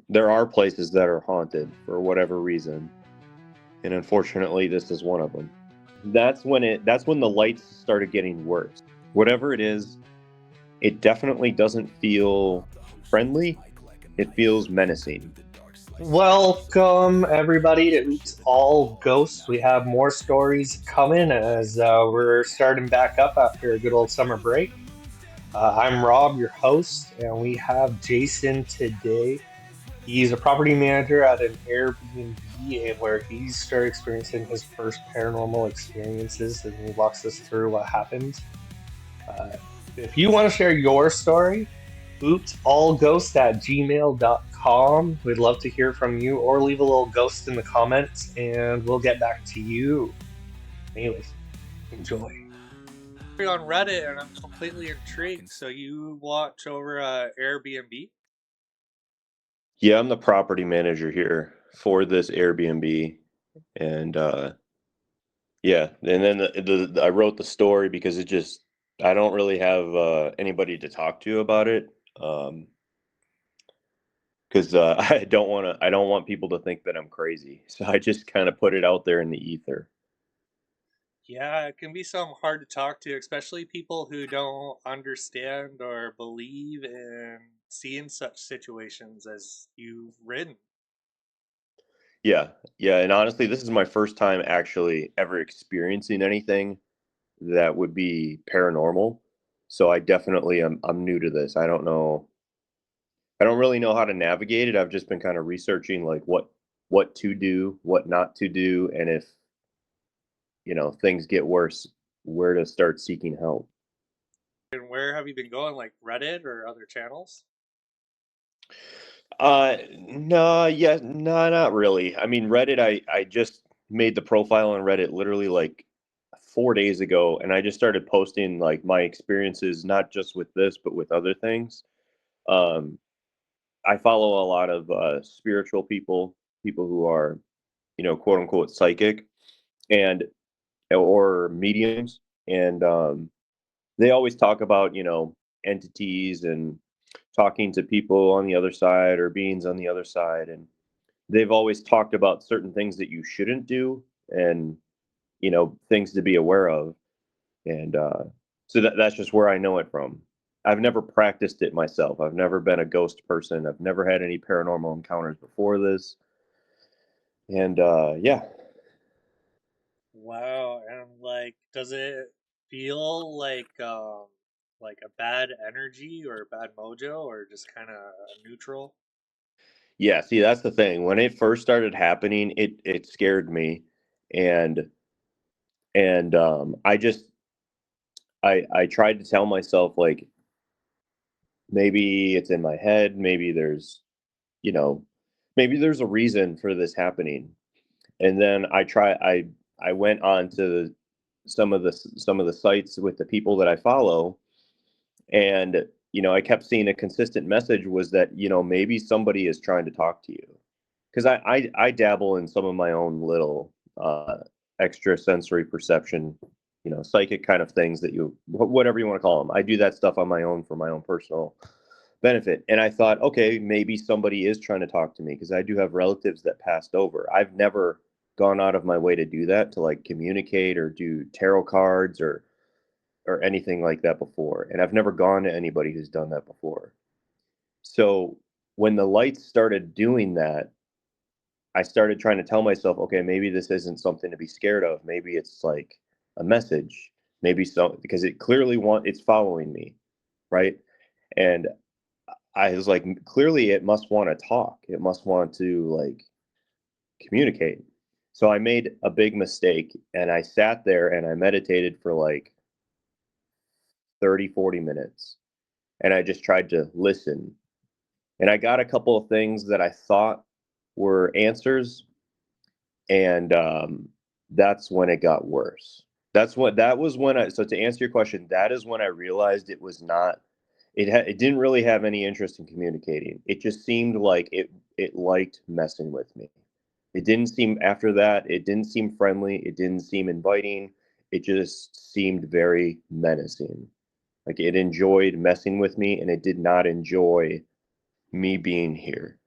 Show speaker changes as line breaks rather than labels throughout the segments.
there are places that are haunted for whatever reason, and unfortunately, this is one of them. That's when the lights started getting worse. Whatever it is, it definitely doesn't feel friendly. It feels menacing.
Welcome everybody to Oops All Ghosts. We have more stories coming as we're starting back up after a good old summer break. I'm Rob, your host, and we have Jason today. He's a property manager at an Airbnb and where he started experiencing his first paranormal experiences, and he walks us through what happened. Uh, if you want to share your story, oopsallghost at gmail.com. We'd love to hear from you or leave a little ghost in the comments and we'll get back to you. Anyways, enjoy.
On Reddit, and I'm completely intrigued. So you watch over Airbnb?
Yeah, I'm the property manager here for this Airbnb, and yeah, and then I wrote the story because I don't really have anybody to talk to about it, because I don't want people to think that I'm crazy, so I just kind of put it out there in the ether.
Yeah, it can be some hard to talk to, especially people who don't understand or believe in seeing such situations as you've written.
Yeah, yeah, and honestly, this is my first time actually ever experiencing anything that would be paranormal. So I definitely I'm new to this. I don't really know how to navigate it. I've just been kind of researching like what to do, what not to do, and if, things get worse, where to start seeking help.
And where have you been going, like Reddit or other channels?
No, yeah, no, not really. I mean, Reddit, I just made the profile on Reddit literally like 4 days ago, and I just started posting like my experiences, not just with this, but with other things. Um, I follow a lot of spiritual people, people who are, quote unquote psychic, and or mediums, and they always talk about, entities and talking to people on the other side or beings on the other side, and they've always talked about certain things that you shouldn't do, and things to be aware of, and so that's just where I know it from. I've never practiced it myself. I've never been a ghost person. I've never had any paranormal encounters before this, and yeah.
Wow, and like, does it feel like a bad energy or a bad mojo or just kind of neutral?
Yeah, see, that's the thing. When it first started happening, it scared me, and I just I tried to tell myself like maybe it's in my head, you know, maybe there's a reason for this happening. And then I went on to some of the sites with the people that I follow, and I kept seeing a consistent message was that maybe somebody is trying to talk to you, because I dabble in some of my own little extra sensory perception, psychic kind of things that whatever you want to call them. I do that stuff on my own for my own personal benefit. And I thought, okay, maybe somebody is trying to talk to me because I do have relatives that passed over. I've never gone out of my way to do that, to like communicate or do tarot cards or anything like that before. And I've never gone to anybody who's done that before. So when the lights started doing that, I started trying to tell myself, okay, maybe this isn't something to be scared of. Maybe it's like a message. Maybe so, because it's following me, right? And I was like, clearly it must want to talk. It must want to like communicate. So I made a big mistake and I sat there and I meditated for like 30, 40 minutes. And I just tried to listen. And I got a couple of things that I thought were answers. And that's when it got worse. That was when so to answer your question, that is when I realized it was not, it didn't really have any interest in communicating. It just seemed like it liked messing with me. It didn't seem after that, it didn't seem friendly, it didn't seem inviting. It just seemed very menacing. Like it enjoyed messing with me and it did not enjoy me being here.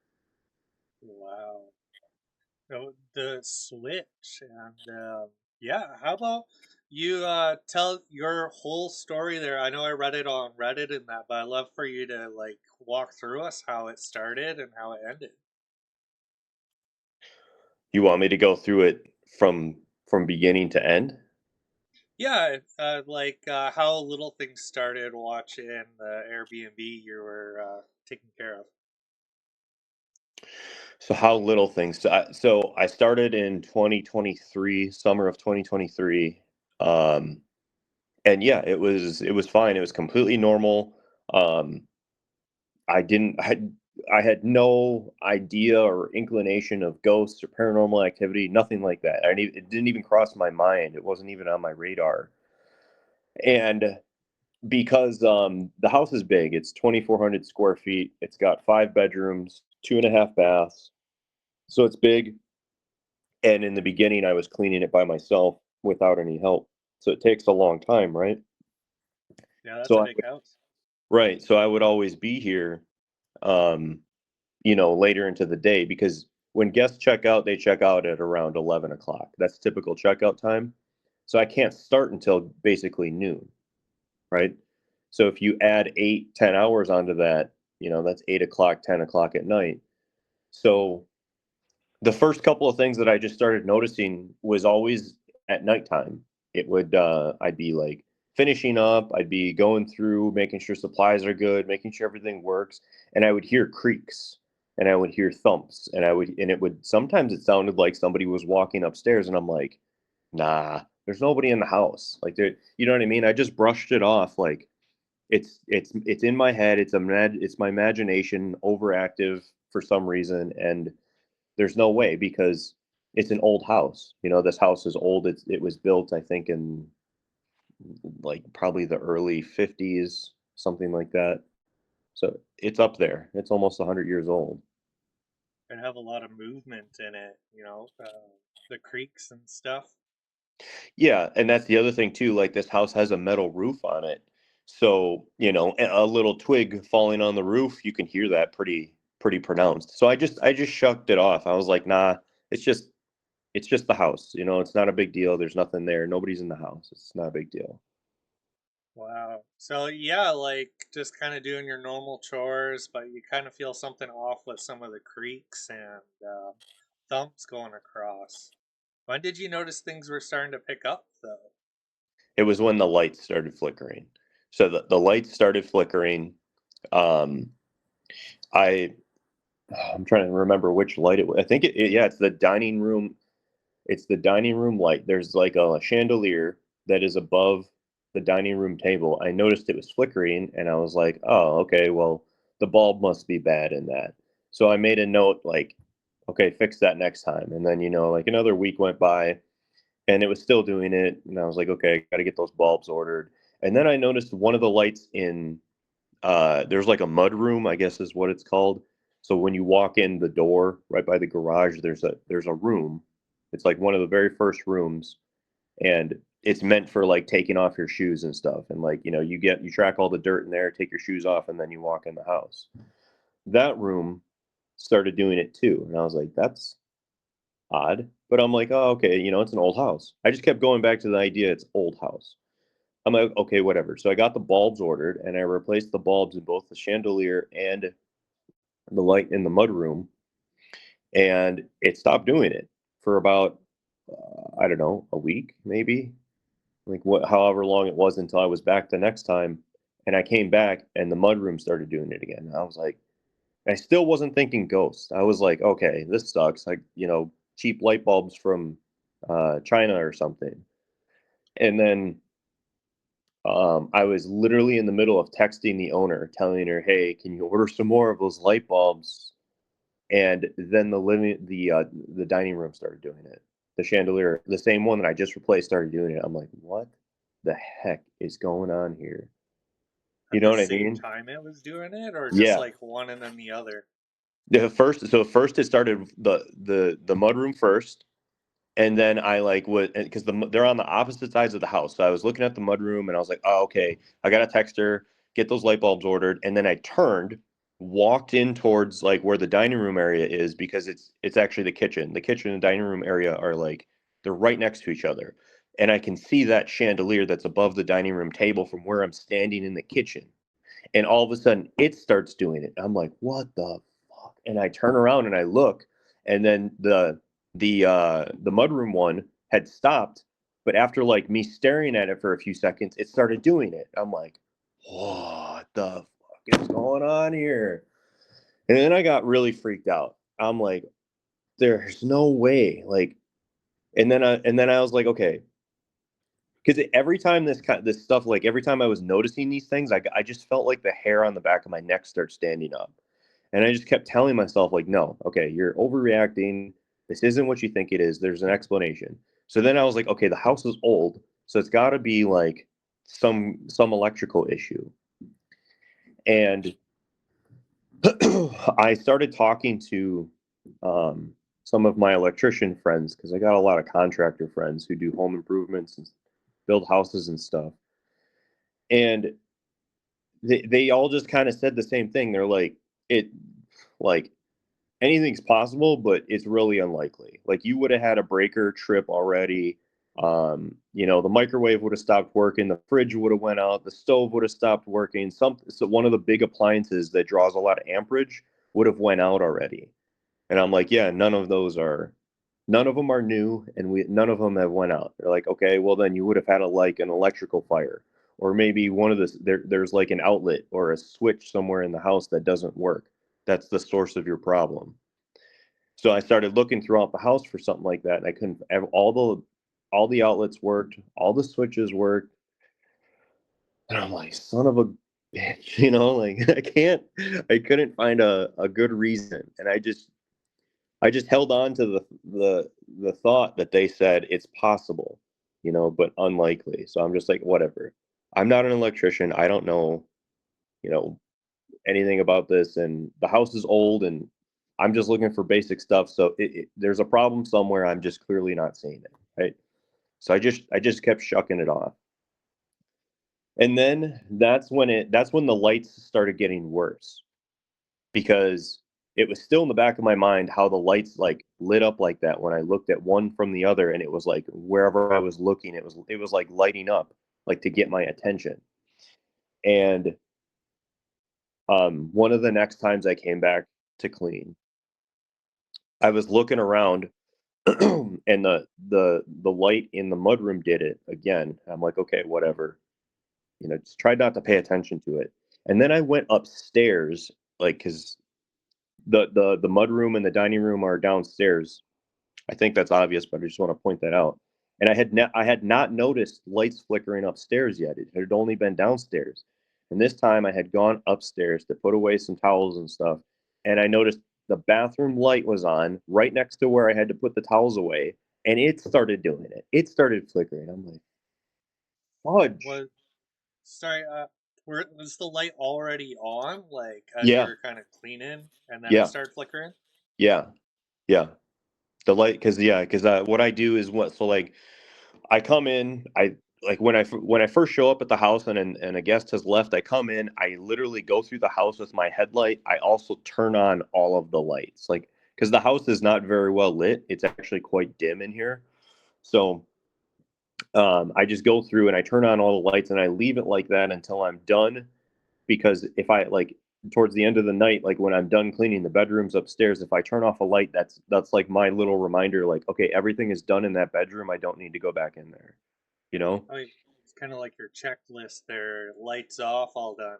The Switch. And yeah, how about you tell your whole story there? I know I read it on Reddit and that, but I'd love for you to like walk through us how it started and how it ended.
You want me to go through it from beginning to end?
Yeah, like how little things started watching the Airbnb you were taking care of.
So how little things. So I started in 2023, summer of 2023. Um, and yeah, it was fine. It was completely normal. Um, I didn't I had no idea or inclination of ghosts or paranormal activity, nothing like that. It didn't even cross my mind. It wasn't even on my radar. And because the house is big, it's 2,400 square feet. It's got 5 bedrooms, 2.5 baths, so it's big. And in the beginning, I was cleaning it by myself without any help. So it takes a long time, right?
Yeah, that's
So
a
I
big house.
right. So I would always be here, um, later into the day because when guests check out, they check out at around 11 o'clock. That's typical checkout time. So I can't start until basically noon, right? So if you add 8, 10 hours onto that, that's 8 o'clock, 10 o'clock at night. So the first couple of things that I just started noticing was always at nighttime. I'd be like finishing up, I'd be going through, making sure supplies are good, making sure everything works, and I would hear creaks and I would hear thumps and it would sometimes it sounded like somebody was walking upstairs and I'm like, nah, there's nobody in the house. Like you know what I mean? I just brushed it off like it's in my head, it's my imagination overactive for some reason and there's no way because it's an old house. This house is old. It was built, I think, in like probably the early 50s, something like that. So it's up there. It's almost 100 years old.
And have a lot of movement in it, the creaks and stuff.
Yeah, and that's the other thing too. Like this house has a metal roof on it, so a little twig falling on the roof, you can hear that pretty pronounced. So I just shucked it off. I was like, nah, it's just it's just the house. It's not a big deal. There's nothing there. Nobody's in the house. It's not a big deal.
Wow. So yeah, like just kind of doing your normal chores, but you kind of feel something off with some of the creaks and thumps going across. When did you notice things were starting to pick up, though?
It was when the lights started flickering. So the lights started flickering. Um, I I'm trying to remember which light it was. I think yeah, it's the dining room. It's the dining room light. There's like a chandelier that is above the dining room table. I noticed it was flickering, and I was like, oh, okay, well, the bulb must be bad in that. So I made a note like, okay, fix that next time. And then like another week went by, and it was still doing it. And I was like, okay, I got to get those bulbs ordered. And then I noticed one of the lights in there's like a mud room, I guess is what it's called. So when you walk in the door right by the garage, there's a room. It's like one of the very first rooms, and it's meant for like taking off your shoes and stuff. And like you track all the dirt in there, take your shoes off, and then you walk in the house. That room started doing it too, and I was like, that's odd. But I'm like, oh, okay, it's an old house. I just kept going back to the idea it's old house. I'm like, okay, whatever. So I got the bulbs ordered and I replaced the bulbs in both the chandelier and the light in the mudroom, and it stopped doing it for about, I don't know, a week maybe, like however long it was until I was back the next time. And I came back and the mudroom started doing it again. I was like, I still wasn't thinking ghost. I was like, okay, this sucks. Like, cheap light bulbs from China or something. And then I was literally in the middle of texting the owner, telling her, "Hey, can you order some more of those light bulbs?" And then the dining room started doing it. The chandelier, the same one that I just replaced, started doing it. I'm like, "What the heck is going on here?" You
At
know
the
what I
same
mean?
time it was doing it, or just
Yeah.
like one and then the other?
First it started the mudroom first, and then I like would because they're on the opposite sides of the house. So I was looking at the mudroom and I was like, oh, okay, I gotta text her, get those light bulbs ordered, and then I turned. walked in towards like where the dining room area is, because it's actually the kitchen. The kitchen and dining room area are like they're right next to each other. And I can see that chandelier that's above the dining room table from where I'm standing in the kitchen. And all of a sudden it starts doing it. I'm like, what the fuck? And I turn around and I look, and then the mudroom one had stopped, but after like me staring at it for a few seconds, it started doing it. I'm like, what the fuck is going on here? And then I got really freaked out. I'm like, there's no way. Like, and then I was like, okay, because every time this stuff, like every time I was noticing these things, I just felt like the hair on the back of my neck start standing up. And I just kept telling myself, like, no, okay, you're overreacting. This isn't what you think it is. There's an explanation. So then I was like, okay, the house is old, so it's got to be like some electrical issue. And I started talking to um, some of my electrician friends, because I got a lot of contractor friends who do home improvements and build houses and stuff. And they all just kind of said the same thing. They're like, it, like, anything's possible, but it's really unlikely. Like, you would have had a breaker trip already. The microwave would have stopped working, the fridge would have went out, the stove would have stopped working. So one of the big appliances that draws a lot of amperage would have went out already. And I'm like, yeah, none of them are new, and none of them have went out. They're like, okay, well then you would have had an electrical fire, or maybe there's like an outlet or a switch somewhere in the house that doesn't work. That's the source of your problem. So I started looking throughout the house for something like that, and I couldn't. All the outlets worked, all the switches worked, and I'm like, son of a bitch, like I couldn't find a good reason, and I just held on to the thought that they said it's possible, but unlikely. So I'm just like, whatever. I'm not an electrician. I don't know, you know, anything about this, and the house is old, and I'm just looking for basic stuff. So there's a problem somewhere. I'm just clearly not seeing it, right? So I just kept shucking it off. And then that's when the lights started getting worse, because it was still in the back of my mind how the lights like lit up like that when I looked at one from the other, and it was like wherever I was looking, it was like lighting up, like to get my attention. And one of the next times I came back to clean, I was looking around, and the light in the mudroom did it again. I'm like, okay, whatever. Just tried not to pay attention to it. And then I went upstairs, like, because the mudroom and the dining room are downstairs. I think that's obvious, but I just want to point that out. And I had not noticed lights flickering upstairs yet. It had only been downstairs. And this time I had gone upstairs to put away some towels and stuff, and I noticed the bathroom light was on right next to where I had to put the towels away, and it started doing it. It started flickering. I'm like, fudge.
Was sorry, was the light already on, like as you
Yeah,
were kind of cleaning, and then it
yeah,
started flickering?
yeah, yeah. The light, because what I do is what so like I come in, I like when I first show up at the house, and a guest has left, I come in, I literally go through the house with my headlight. I also turn on all of the lights, like, because the house is not very well lit. It's actually quite dim in here. So I just go through and I turn on all the lights, and I leave it like that until I'm done. Because if I like towards the end of the night, like when I'm done cleaning the bedrooms upstairs, if I turn off a light, that's like my little reminder, like, okay, everything is done in that bedroom. I don't need to go back in there, you know?
Oh, it's kind of like your checklist there. Lights off, all done.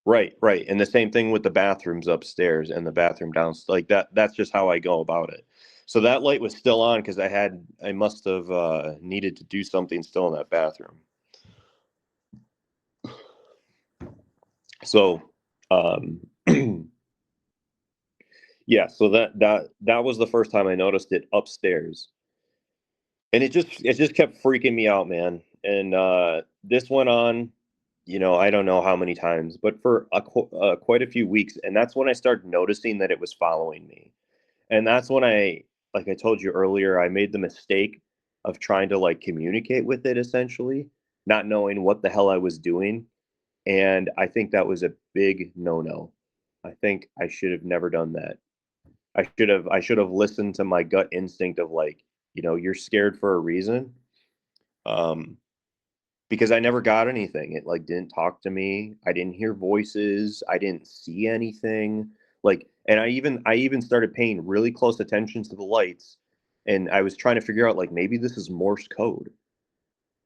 Right, right. And the same thing with the bathrooms upstairs and the bathroom downstairs. Like that's just how I go about it. So that light was still on because I must have needed to do something still in that bathroom. So um yeah, so that was the first time I noticed it upstairs. And it just kept freaking me out, man. And this went on, I don't know how many times, but for quite a few weeks. And that's when I started noticing that it was following me. And that's when like I told you earlier, I made the mistake of trying to like communicate with it, essentially, not knowing what the hell I was doing. And I think that was a big no-no. I think I should have never done that. I should have listened to my gut instinct of like, you're scared for a reason. Um, because I never got anything. It like didn't talk to me. I didn't hear voices. I didn't see anything. Like, and I even started paying really close attention to the lights, and I was trying to figure out like maybe this is Morse code,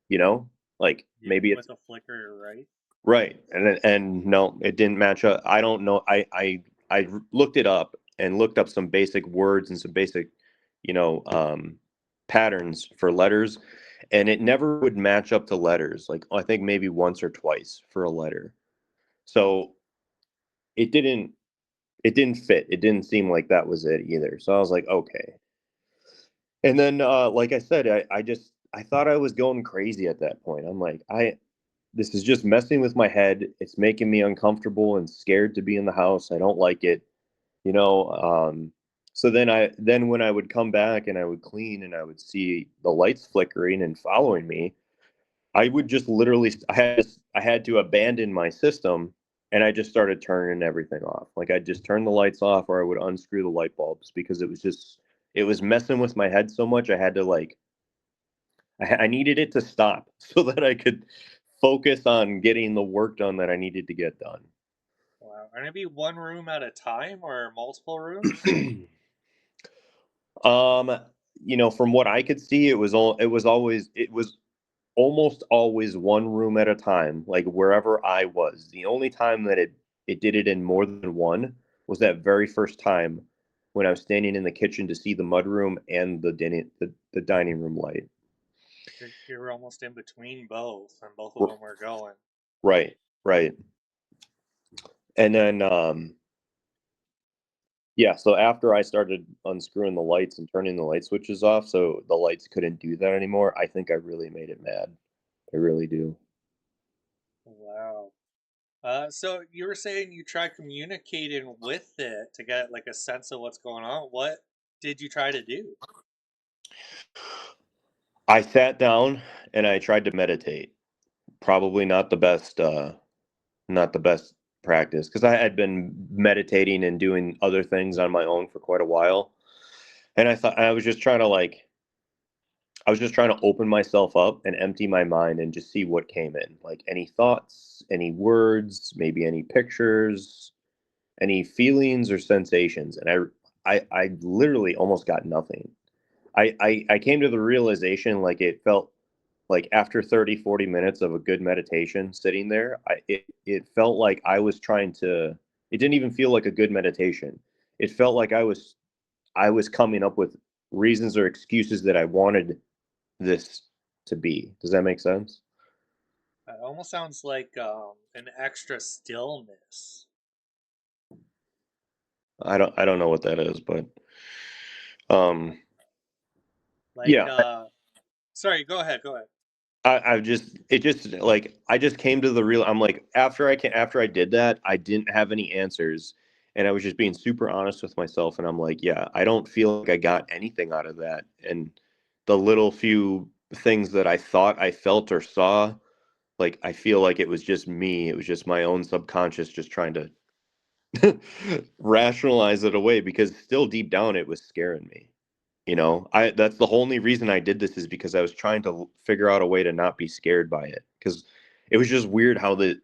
you know? Like
Yeah,
maybe it's
with a flicker, right?
right. And no, it didn't match up. I don't know. I looked it up and looked up some basic words and some basic, you know, um patterns for letters, and it never would match up to letters. Like I think maybe once or twice for a letter. So it didn't it didn't fit. It didn't seem like that was it either. So I was like, okay. And then like I said, I thought I was going crazy at that point. I'm like, I this is just messing with my head. It's making me uncomfortable and scared to be in the house. I don't like it, you know. So then when I would come back and I would clean and I would see the lights flickering and following me, I would just literally I had to abandon my system, and I just started turning everything off. Like I'd just turn the lights off, or I would unscrew the light bulbs because it was messing with my head so much. I had to like I needed it to stop so that I could focus on getting the work done that I needed to get done.
Wow. And it'd be one room at a time or multiple rooms?
um, from what I could see, it was almost always one room at a time, like wherever I was. The only time that it did it in more than one was that very first time when I was standing in the kitchen to see the mudroom and the dining room light.
You're almost in between both, and both of
R-
them were going.
Right, right. And then yeah, so after I started unscrewing the lights and turning the light switches off so the lights couldn't do that anymore, I think I really made it mad. I really do.
Wow. So you were saying you tried communicating with it to get like a sense of what's going on. What did you try to do?
I sat down and I tried to meditate. Probably not the best practice because I had been meditating and doing other things on my own for quite a while. And I thought I was just trying to open myself up and empty my mind and just see what came in. Like any thoughts, any words, maybe any pictures, any feelings or sensations. And I literally almost got nothing. I came to the realization like it felt like after 30, 40 minutes of a good meditation sitting there, it felt like I was trying to it didn't even feel like a good meditation. It felt like I was coming up with reasons or excuses that I wanted this to be. Does that make sense?
It almost sounds like an extra stillness.
I don't know what that is, but um
Like,
yeah,
sorry, go ahead, go ahead.
I've just it just like I just came to the real I'm like after I did that, I didn't have any answers, and I was just being super honest with myself, and I'm like, yeah, I don't feel like I got anything out of that. And the little few things that I thought I felt or saw, like I feel like it was just me. It was just my own subconscious just trying to rationalize it away because still deep down it was scaring me. I that's the only reason I did this is because I was trying to figure out a way to not be scared by it because it was just weird how it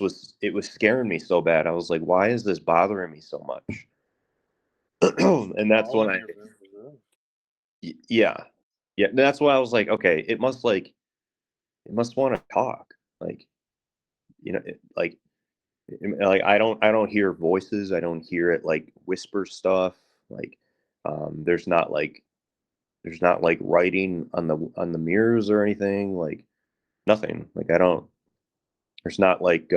was scaring me so bad. I was like, why is this bothering me so much? And that's when
Following your room to room.
yeah. Yeah, that's why I was like, okay, it must want to talk. Like, like I don't hear voices. I don't hear it like whisper stuff. Like there's not like writing on the mirrors or anything, like nothing. Like I don't there's not like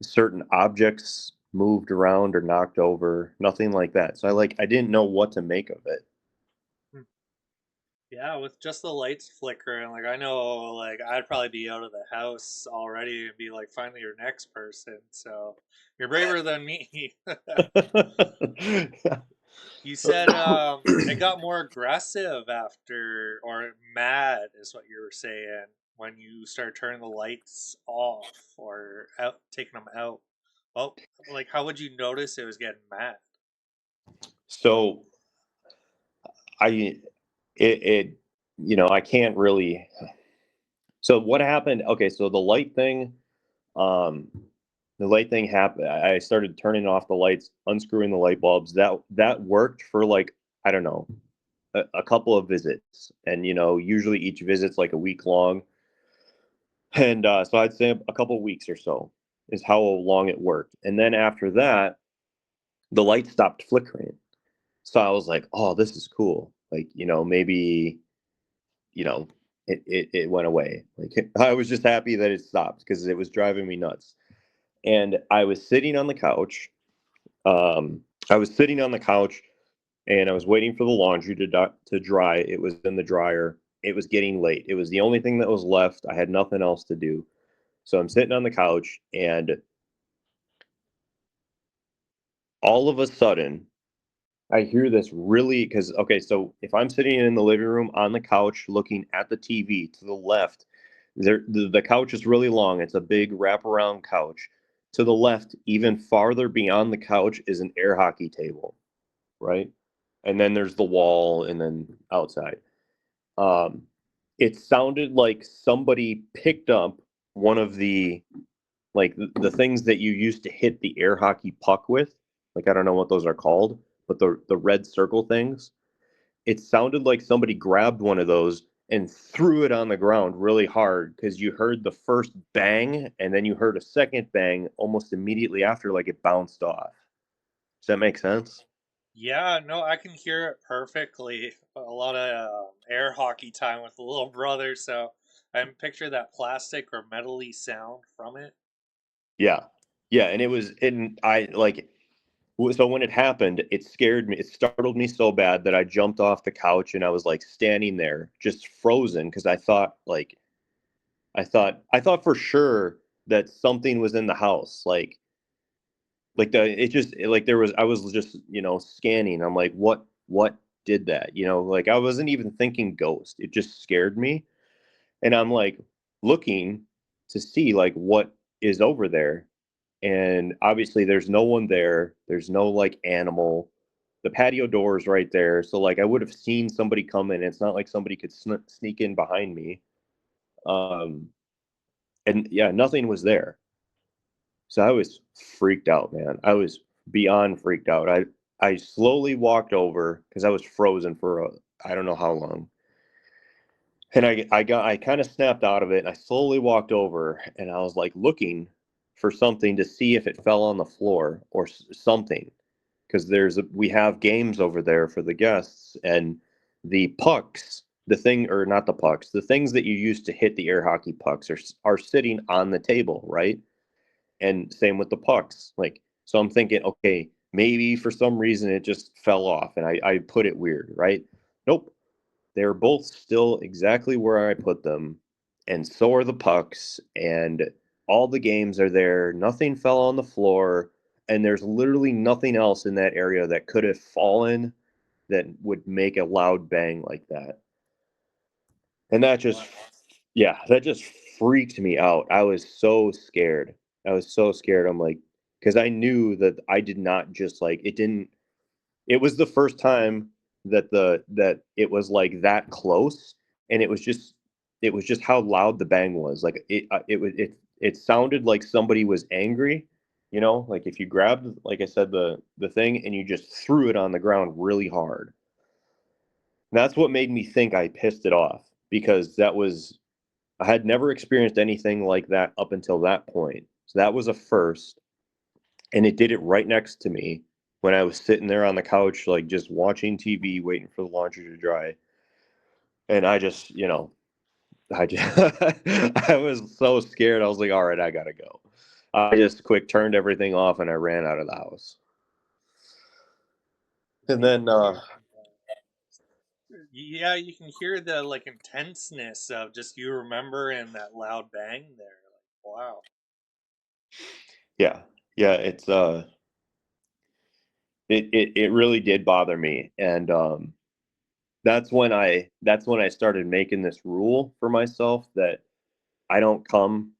certain objects moved around or knocked over, nothing like that. So I didn't know what to make of it.
Hmm. Yeah, with just the lights flickering, like I know, like I'd probably be out of the house already and be like, finally your next person. So you're braver than me. You said it got more aggressive after, or mad is what you were saying, when you start turning the lights off or out, taking them out. Oh, like how would you notice it was getting mad?
So I it I can't really. So what happened? Okay, so um the light thing happened. I started turning off the lights, unscrewing the light bulbs. That worked for like, I don't know, a couple of visits, and usually each visit's like a week long, and so I'd say a couple of weeks or so is how long it worked. And then after that, the light stopped flickering. So I was like, oh, this is cool. Like, maybe, you know, it went away. Like, I was just happy that it stopped because it was driving me nuts. And I was sitting on the couch. I was sitting on the couch and I was waiting for the laundry to dry. It was in the dryer. It was getting late. It was the only thing that was left. I had nothing else to do. So I'm sitting on the couch and all of a sudden I hear this really, because okay, so if I'm sitting in the living room on the couch looking at the TV to the left, the couch is really long. It's a big wraparound couch. To the left, even farther beyond the couch, is an air hockey table, right? And then there's the wall, and then outside. Um, it sounded like somebody picked up one of the like the things that you used to hit the air hockey puck with. Like, I don't know what those are called, but the red circle things. It sounded like somebody grabbed one of those and threw it on the ground really hard, because you heard the first bang and then you heard a second bang almost immediately after, like it bounced off. Does that make sense?
Yeah, no, I can hear it perfectly. A lot of air hockey time with the little brother, so I can picture that plastic or metally sound from it.
Yeah. Yeah, and it was and I like so when it happened, it scared me. It startled me so bad that I jumped off the couch and I was like standing there just frozen, because I thought for sure that something was in the house. Like there was, I was just, scanning. I'm like, what did that? Like, I wasn't even thinking ghost. It just scared me. And I'm like looking to see like what is over there. And obviously there's no one there. There's no like animal. The patio door is right there. So like I would have seen somebody come in. It's not like somebody could sneak in behind me. Um, and yeah, nothing was there. So I was freaked out, man. I was beyond freaked out. I slowly walked over because I was frozen for I don't know how long. And I kind of snapped out of it, and I slowly walked over and I was like looking for something to see if it fell on the floor or something, because we have games over there for the guests, and the pucks, the thing, or not the pucks, the things that you use to hit the air hockey pucks are sitting on the table, right? And same with the pucks. Like, so I'm thinking, okay, maybe for some reason it just fell off and I put it weird, right? Nope. They're both still exactly where I put them. And so are the pucks. And all the games are there. Nothing fell on the floor. And there's literally nothing else in that area that could have fallen that would make a loud bang like that. And
Wow.
that just freaked me out. I was so scared. I was so scared. I'm like, because I knew that I did not just like, it didn't, it was the first time that it was like that close. And it was just how loud the bang was. Like it sounded like somebody was angry, like if you grabbed, like I said, the thing and you just threw it on the ground really hard. That's what made me think I pissed it off, because I had never experienced anything like that up until that point. So that was a first. And it did it right next to me when I was sitting there on the couch, like just watching TV, waiting for the laundry to dry. And I just, I was so scared. I was like, all right, I gotta go. I just quick turned everything off and I ran out of the house. And then,
Yeah, you can hear the like intenseness of just you remembering that loud bang there. Like, wow.
yeah, yeah, it really did bother me. And, that's when I started making this rule for myself that I don't come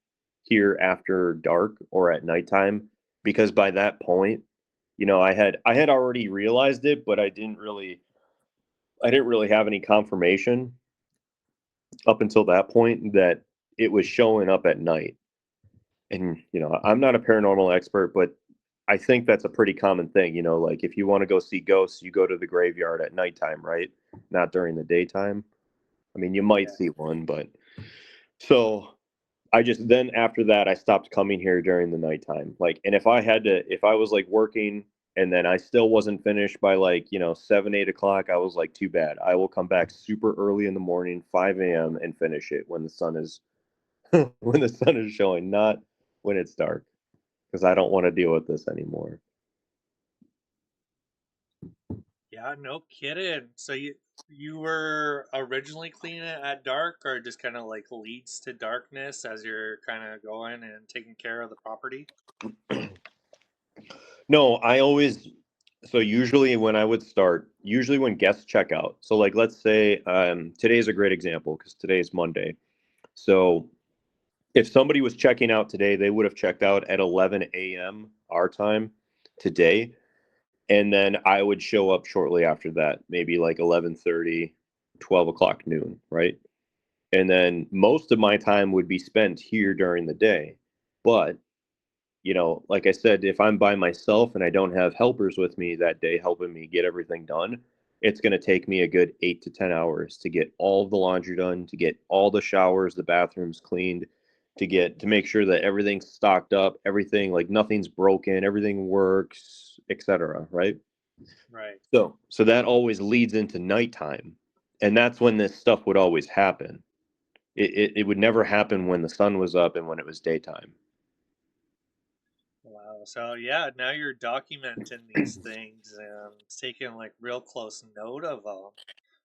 here after dark or at nighttime, because by that point, I had already realized it, but I didn't really have any confirmation up until that point that it was showing up at night. And I'm not a paranormal expert, but I think that's a pretty common thing. Like if you want to go see ghosts, you go to the graveyard at nighttime, right? Not during the daytime. I mean, you might
Yeah.
see one, but so I just then after that I stopped coming here during the nighttime. Like, and if I was like working and then I still wasn't finished by like 7, 8 o'clock, I was like, too bad. I will come back super early in the morning, 5 a.m. and finish it when the sun is when the sun is showing, not when it's dark, because I don't want to deal with this anymore.
Yeah, no kidding. So you were originally cleaning it at dark, or just kind of like leads to darkness as you're kind of going and taking care of the property?
No, so usually when I would start, usually when guests check out. So like let's say today's a great example because today's Monday. So if somebody was checking out today, they would have checked out at 11 a.m. our time today, and then I would show up shortly after that, maybe like 11:30, 12 o'clock noon, right? And then most of my time would be spent here during the day. But like I said, if I'm by myself and I don't have helpers with me that day helping me get everything done, it's going to take me a good 8 to 10 hours to get all of the laundry done, to get all the showers, the bathrooms cleaned, to make sure that everything's stocked up, everything like nothing's broken, everything works, etc. Right?
Right.
So that always leads into nighttime, and that's when this stuff would always happen. It would never happen when the sun was up and when it was daytime.
Wow. So yeah, now you're documenting these things and taking like real close note of them.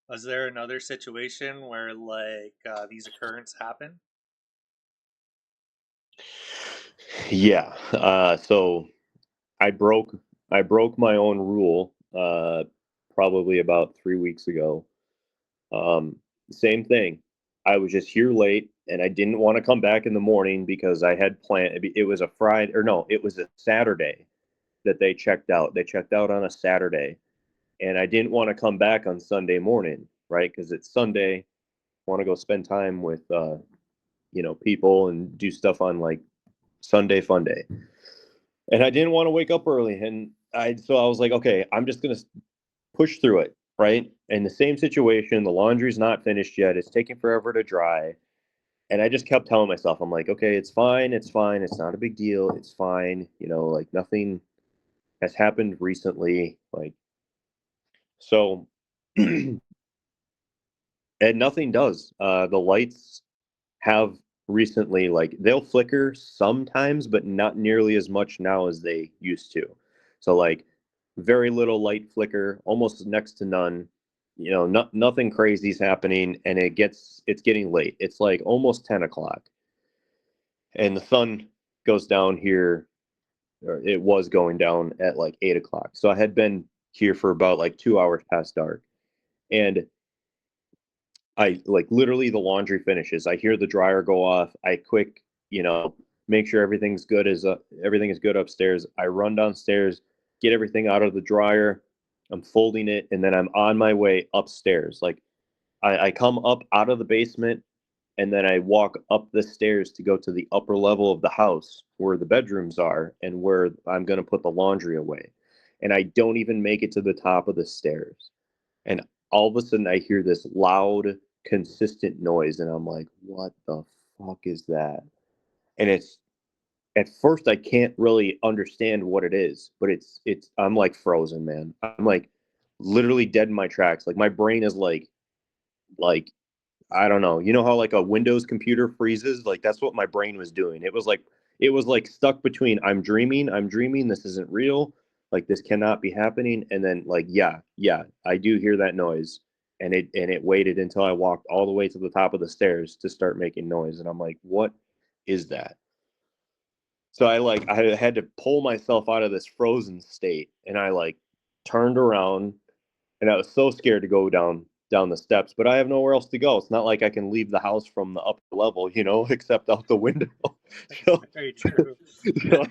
Was there another situation where like these occurrences happen?
Yeah. So I broke I broke my own rule probably about 3 weeks ago. Um, Same thing. I was just here late and I didn't want to come back in the morning because I had planned. It was a Friday, or no, it was a Saturday that they checked out. They checked out on a Saturday, and I didn't want to come back on Sunday morning, right? Because it's Sunday. Want to go spend time with people and do stuff on like Sunday fun day. And I didn't want to wake up early, and I was like, okay, I'm just gonna push through it, right? In the same situation, the laundry's not finished yet. It's taking forever to dry. And I just kept telling myself, I'm like, okay, it's fine. It's fine. It's not a big deal. It's fine. Like nothing has happened recently. Like, so, and nothing does. The lights have recently, like, they'll flicker sometimes, but not nearly as much now as they used to. So, like, very little light flicker, almost next to none. Nothing crazy is happening, and it's getting late. It's like almost 10 o'clock, and the sun goes down here, or it was going down at like 8 o'clock. So I had been here for about like 2 hours past dark, and I like literally the laundry finishes. I hear the dryer go off. I quick, make sure everything is good upstairs. I run downstairs, get everything out of the dryer. I'm folding it, and then I'm on my way upstairs. Like I come up out of the basement, and then I walk up the stairs to go to the upper level of the house where the bedrooms are and where I'm going to put the laundry away. And I don't even make it to the top of the stairs. And all of a sudden, I hear this loud, consistent noise, and I'm like, "What the fuck is that?" And it's at first I can't really understand what it is, but it's I'm like frozen, man. I'm like literally dead in my tracks. Like my brain is like I don't know. You know how like a Windows computer freezes? Like that's what my brain was doing. It was like stuck between I'm dreaming, this isn't real, like this cannot be happening, and then like yeah, yeah, I do hear that noise. And it waited until I walked all the way to the top of the stairs to start making noise, and I'm like, what is that? So I had to pull myself out of this frozen state, and I like turned around, and I was so scared to go down down the steps, but I have nowhere else to go. It's not like I can leave the house from the upper level, except out the window. so,
Very true.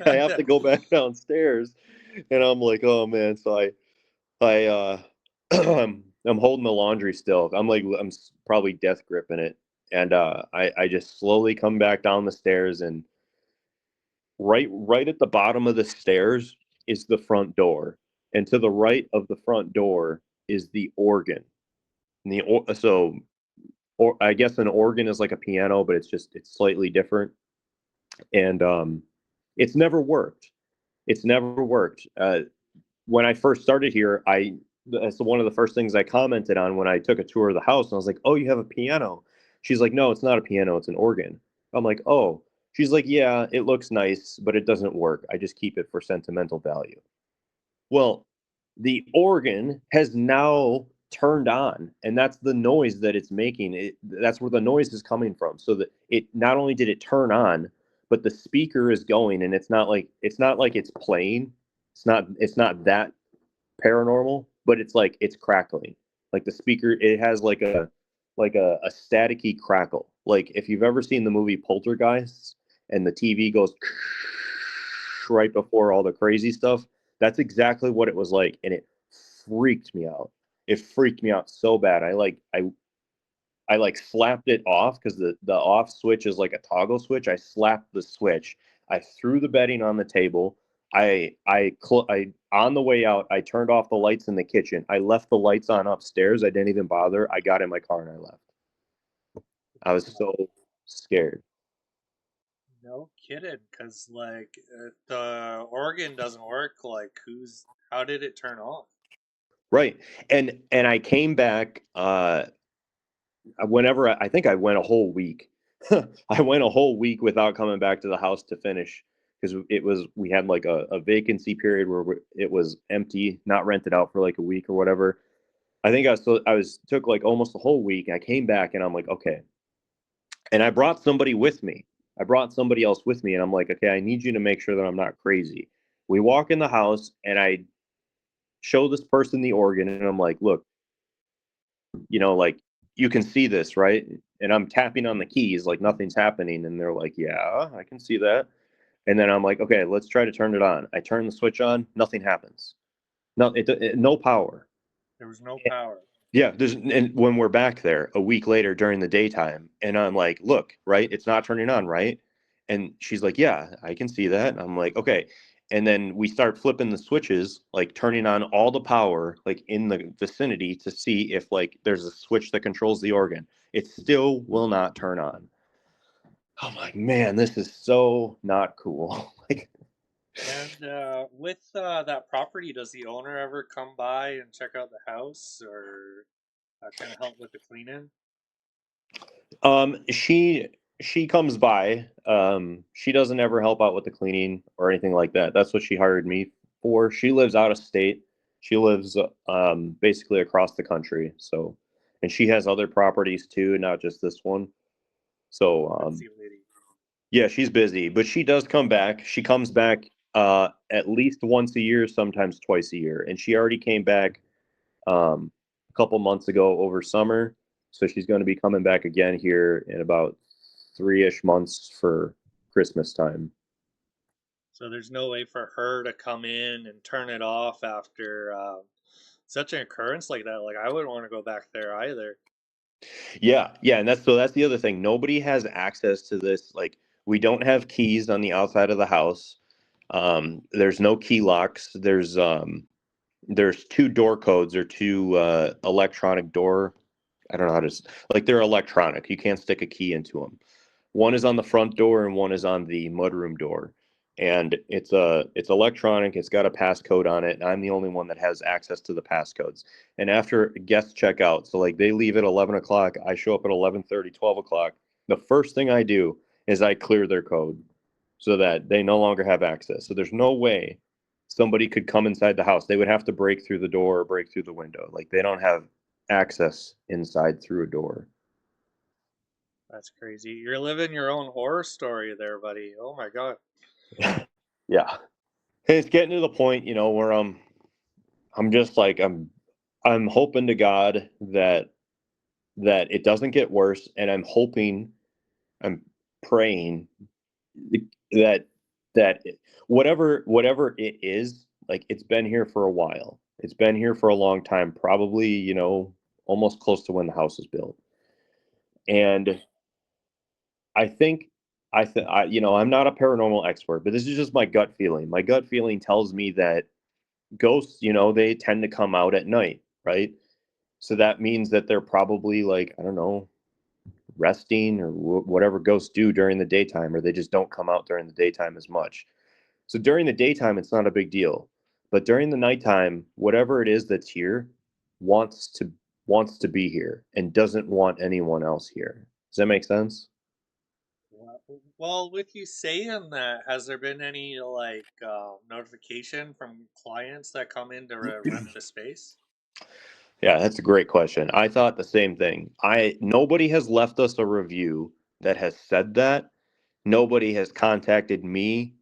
I have to go back downstairs, and I'm like, oh man. So I I'm holding the laundry still. I'm probably death gripping it, and I just slowly come back down the stairs, and right at the bottom of the stairs is the front door, and to the right of the front door is the organ. And or I guess an organ is like a piano, but it's slightly different, and it's never worked. It's never worked. When I first started here, that's one of the first things I commented on when I took a tour of the house, and I was like, "Oh, you have a piano?" She's like, "No, it's not a piano, it's an organ." I'm like, "Oh." She's like, "Yeah, it looks nice, but it doesn't work. I just keep it for sentimental value." Well, the organ has now turned on, and that's the noise that it's making. That's where the noise is coming from. So that it not only did it turn on, but the speaker is going, and it's not like it's playing. It's not that paranormal, but it's like it's crackling. Like the speaker, it has like a staticky crackle. Like if you've ever seen the movie Poltergeists and the TV goes right before all the crazy stuff, that's exactly what it was like, and it freaked me out. It freaked me out so bad. I slapped it off because the off switch is like a toggle switch. I slapped the switch. I threw the bedding on the table. I on the way out, I turned off the lights in the kitchen. I left the lights on upstairs. I didn't even bother. I got in my car and I left. I was so scared.
No kidding, because like the organ doesn't work. Like, how did it turn on?
Right. And I came back whenever I think I went a whole week. I went a whole week without coming back to the house to finish because we had like a vacancy period where it was empty, not rented out for like a week or whatever. I think I was took like almost a whole week. I came back and I'm like, okay. And I brought somebody with me. I brought somebody else with me, and I'm like, okay, I need you to make sure that I'm not crazy. We walk in the house, and I show this person the organ, and I'm like, look, like you can see this, right? And I'm tapping on the keys, like nothing's happening, and they're like, yeah, I can see that. And then I'm like, okay, let's try to turn it on. I turn the switch on, nothing happens. No power.
There was no power.
Yeah, and when we're back there a week later during the daytime, and I'm like, look, right, it's not turning on, right? And she's like, yeah, I can see that. And I'm like, okay. And then we start flipping the switches, like turning on all the power, like in the vicinity to see if like there's a switch that controls the organ. It still will not turn on. I'm like, man, this is so not cool. like,
And with that property, does the owner ever come by and check out the house or kind of help with the cleaning?
She comes by. She doesn't ever help out with the cleaning or anything like that. That's what she hired me for. She lives out of state. She lives basically across the country. So, and she has other properties too, not just this one. So,
Busy lady.
yeah, she's busy, but she does come back. She comes back at least once a year, sometimes twice a year. And she already came back a couple months ago over summer. So she's going to be coming back again here in about 3-ish months for Christmas time.
So there's no way for her to come in and turn it off after such an occurrence like that. Like, I wouldn't want to go back there either.
Yeah, and that's the other thing. Nobody has access to this. Like we don't have keys on the outside of the house. There's no key locks. There's two door codes or two electronic door. I don't know how to like they're electronic. You can't stick a key into them. One is on the front door and one is on the mudroom door. And it's electronic. It's got a passcode on it. And I'm the only one that has access to the passcodes. And after guests check out, so like they leave at 11 o'clock, I show up at 11:30, 12 o'clock. The first thing I do is I clear their code so that they no longer have access. So there's no way somebody could come inside the house. They would have to break through the door or break through the window. Like they don't have access inside through a door.
That's crazy. You're living your own horror story there, buddy. Oh my God.
Yeah. And it's getting to the point, where I'm just like I'm hoping to God that that it doesn't get worse, and I'm praying that whatever it is, like, it's been here for a while. It's been here for a long time, probably, almost close to when the house was built. And I think I'm not a paranormal expert, but this is just my gut feeling. My gut feeling tells me that ghosts, they tend to come out at night, right? So that means that they're probably, like, I don't know, resting or whatever ghosts do during the daytime, or they just don't come out during the daytime as much. So during the daytime, it's not a big deal, but during the nighttime, whatever it is that's here wants to wants to be here and doesn't want anyone else here. Does that make sense?
Well, with you saying that, has there been any like notification from clients that come in to rent the space?
Yeah, that's a great question. I thought the same thing. I Nobody has left us a review that has said that. Nobody has contacted me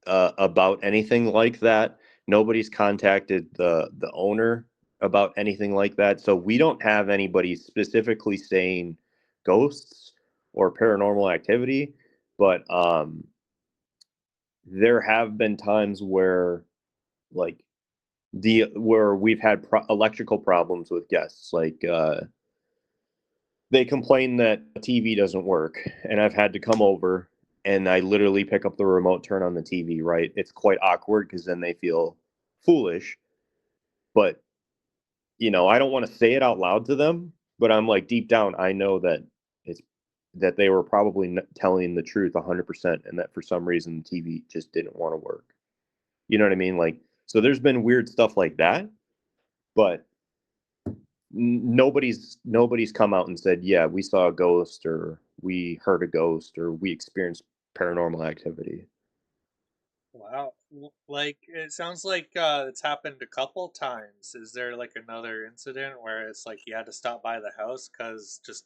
about anything like that. Nobody's contacted the owner about anything like that. So we don't have anybody specifically saying ghosts or paranormal activity, but there have been times where, like, the where we've had electrical problems with guests, like, they complain that the TV doesn't work, and I've had to come over and I literally pick up the remote, turn on the TV, right? It's quite awkward because then they feel foolish, but I don't want to say it out loud to them, but I'm like, deep down, I know that it's that they were probably telling the truth 100%, and that for some reason the TV just didn't want to work. You know what I mean? Like, so there's been weird stuff like that, but nobody's come out and said, yeah, we saw a ghost, or we heard a ghost, or we experienced paranormal activity.
Wow. Like it sounds like it's happened a couple times. Is there like another incident where it's like you had to stop by the house because just